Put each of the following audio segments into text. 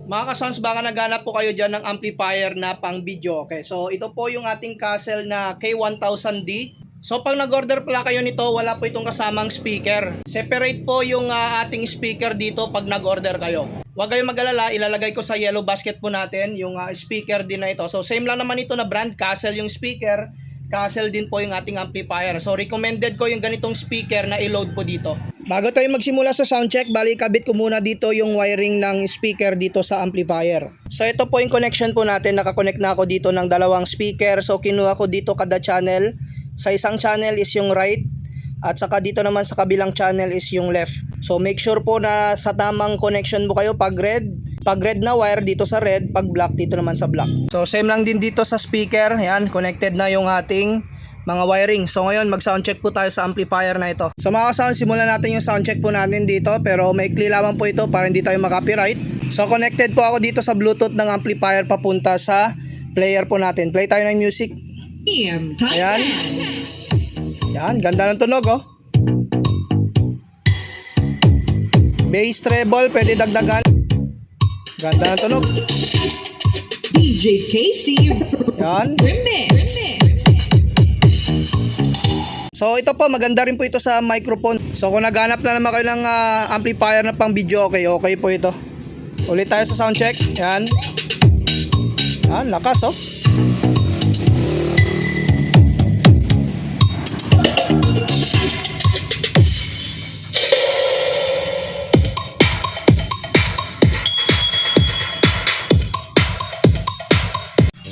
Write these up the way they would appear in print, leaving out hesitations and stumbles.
Mga ka-sounds, baka naghanap po kayo dyan ng amplifier na pang video. Okay, so ito po yung ating Castle na K1000D. So pag nag-order pala kayo nito, wala po itong kasamang speaker. Separate po yung ating speaker dito pag nag-order kayo. Huwag kayong mag-alala, ilalagay ko sa yellow basket po natin yung speaker din na ito. So same lang naman ito na brand, Castle yung speaker. Castle din po yung ating amplifier. So recommended ko yung ganitong speaker na i-load po dito. Bago tayo magsimula sa soundcheck, bali kabit ko muna dito yung wiring ng speaker dito sa amplifier. So ito po yung connection po natin, nakakonect na ako dito ng dalawang speaker. So kinuha ko dito kada channel. Sa isang channel is yung right at saka dito naman sa kabilang channel is yung left. So make sure po na sa tamang connection po kayo pag red. Pag red na wire dito sa red, pag black dito naman sa black. So same lang din dito sa speaker. Yan, connected na yung ating mga wiring. So ngayon mag-soundcheck po tayo sa amplifier na ito. So mga sound, simulan natin yung soundcheck po natin dito, pero maikli lamang po ito para hindi tayo makapiright. So connected po ako dito sa Bluetooth ng amplifier papunta sa player po natin. Play tayo ng music. Ayan. Yan, ganda ng tunog oh. Bass treble, pwede dagdagan. Ganda ng tunog. DJ Casey Yan. Remix. So ito po, maganda rin po ito sa microphone. So kung naghanap na naman kayo ng amplifier na pang video, okay po ito. Ulit tayo sa soundcheck. Yan. Yan, lakas oh.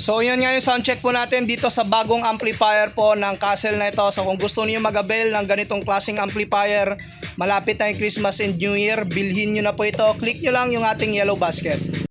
So yun nga yung soundcheck po natin dito sa bagong amplifier po ng Castle na ito. So kung gusto niyo mag-avail ng ganitong klaseng amplifier, malapit na yung Christmas and New Year, bilhin nyo na po ito. Click nyo lang yung ating yellow basket.